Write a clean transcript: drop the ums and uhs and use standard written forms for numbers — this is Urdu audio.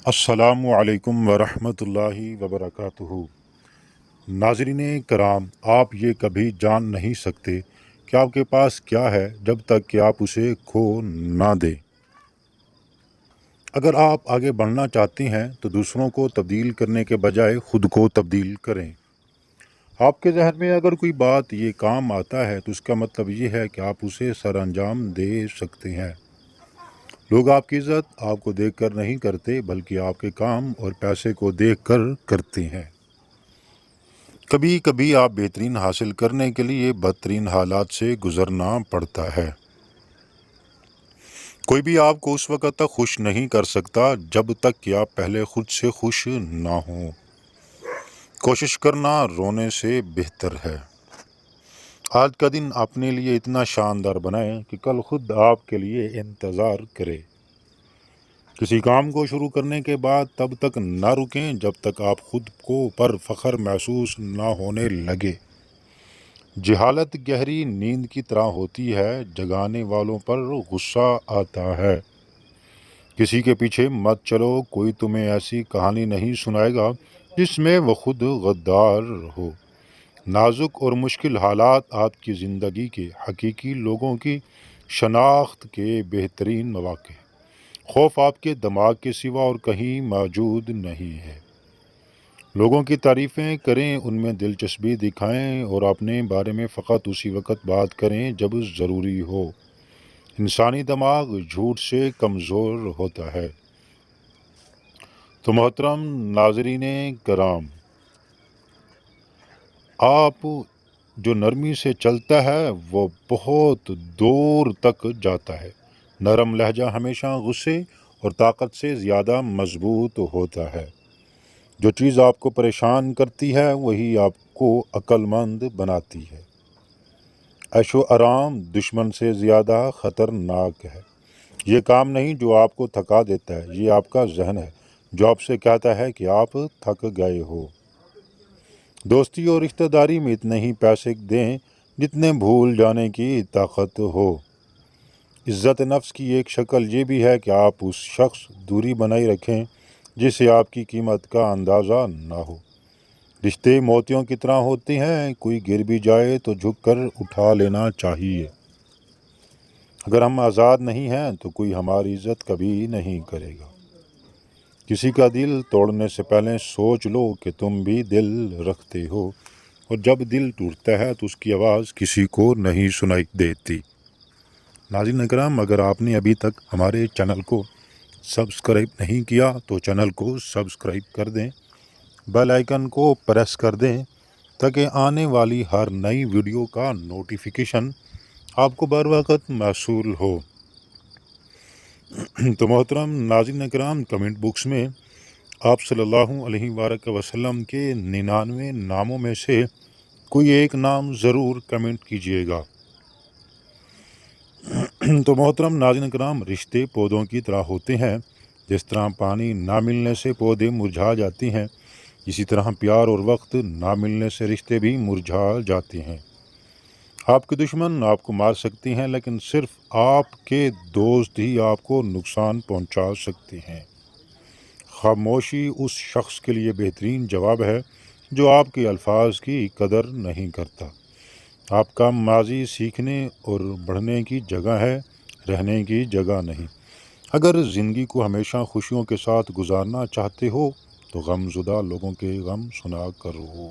السلام علیکم ورحمۃ اللہ وبرکاتہ۔ ناظرین کرام، آپ یہ کبھی جان نہیں سکتے کہ آپ کے پاس کیا ہے جب تک کہ آپ اسے کھو نہ دیں۔ اگر آپ آگے بڑھنا چاہتے ہیں تو دوسروں کو تبدیل کرنے کے بجائے خود کو تبدیل کریں۔ آپ کے ذہن میں اگر کوئی بات یہ کام آتا ہے تو اس کا مطلب یہ ہے کہ آپ اسے سر انجام دے سکتے ہیں۔ لوگ آپ کی عزت آپ کو دیکھ کر نہیں کرتے بلکہ آپ کے کام اور پیسے کو دیکھ کر کرتے ہیں۔ کبھی کبھی آپ بہترین حاصل کرنے کے لیے بدترین حالات سے گزرنا پڑتا ہے۔ کوئی بھی آپ کو اس وقت تک خوش نہیں کر سکتا جب تک کہ آپ پہلے خود سے خوش نہ ہوں۔ کوشش کرنا رونے سے بہتر ہے۔ آج کا دن اپنے لیے اتنا شاندار بنائیں کہ کل خود آپ کے لیے انتظار کرے۔ کسی کام کو شروع کرنے کے بعد تب تک نہ رکیں جب تک آپ خود کو پر فخر محسوس نہ ہونے لگے۔ جہالت گہری نیند کی طرح ہوتی ہے، جگانے والوں پر غصہ آتا ہے۔ کسی کے پیچھے مت چلو، کوئی تمہیں ایسی کہانی نہیں سنائے گا جس میں وہ خود غدار ہو۔ نازک اور مشکل حالات آپ کی زندگی کے حقیقی لوگوں کی شناخت کے بہترین مواقع ہیں۔ خوف آپ کے دماغ کے سوا اور کہیں موجود نہیں ہے۔ لوگوں کی تعریفیں کریں، ان میں دلچسپی دکھائیں اور اپنے بارے میں فقط اسی وقت بات کریں جب ضروری ہو۔ انسانی دماغ جھوٹ سے کمزور ہوتا ہے۔ تو محترم ناظرین کرام، آپ جو نرمی سے چلتا ہے وہ بہت دور تک جاتا ہے۔ نرم لہجہ ہمیشہ غصے اور طاقت سے زیادہ مضبوط ہوتا ہے۔ جو چیز آپ کو پریشان کرتی ہے وہی آپ کو عقل مند بناتی ہے۔ عیش و آرام دشمن سے زیادہ خطرناک ہے۔ یہ کام نہیں جو آپ کو تھکا دیتا ہے، یہ آپ کا ذہن ہے جو آپ سے کہتا ہے کہ آپ تھک گئے ہو۔ دوستی اور رشتہ داری میں اتنے ہی پیسے دیں جتنے بھول جانے کی طاقت ہو۔ عزت نفس کی ایک شکل یہ بھی ہے کہ آپ اس شخص دوری بنائی رکھیں جسے آپ کی قیمت کا اندازہ نہ ہو۔ رشتے موتیوں کی طرح ہوتے ہیں، کوئی گر بھی جائے تو جھک کر اٹھا لینا چاہیے۔ اگر ہم آزاد نہیں ہیں تو کوئی ہماری عزت کبھی نہیں کرے گا۔ کسی کا دل توڑنے سے پہلے سوچ لو کہ تم بھی دل رکھتے ہو، اور جب دل ٹوٹتا ہے تو اس کی آواز کسی کو نہیں سنائی دیتی۔ ناظرین کرام، اگر آپ نے ابھی تک ہمارے چینل کو سبسکرائب نہیں کیا تو چینل کو سبسکرائب کر دیں، بیل آئیکن کو پریس کر دیں تاکہ آنے والی ہر نئی ویڈیو کا نوٹیفیکیشن آپ کو بر وقت موصول ہو۔ تو محترم ناظرین کرام، کمنٹ باکس میں آپ صلی اللہ علیہ وآلہ وسلم کے 99 ناموں میں سے کوئی ایک نام ضرور کمنٹ کیجیے گا۔ تو محترم ناظرین کرام، رشتے پودوں کی طرح ہوتے ہیں۔ جس طرح پانی نہ ملنے سے پودے مرجھا جاتے ہیں، اسی طرح پیار اور وقت نہ ملنے سے رشتے بھی مرجھا جاتے ہیں۔ آپ کے دشمن آپ کو مار سکتے ہیں لیکن صرف آپ کے دوست ہی آپ کو نقصان پہنچا سکتے ہیں۔ خاموشی اس شخص کے لیے بہترین جواب ہے جو آپ کے الفاظ کی قدر نہیں کرتا۔ آپ کا ماضی سیکھنے اور بڑھنے کی جگہ ہے، رہنے کی جگہ نہیں۔ اگر زندگی کو ہمیشہ خوشیوں کے ساتھ گزارنا چاہتے ہو تو غم زدہ لوگوں کے غم سنا کرو۔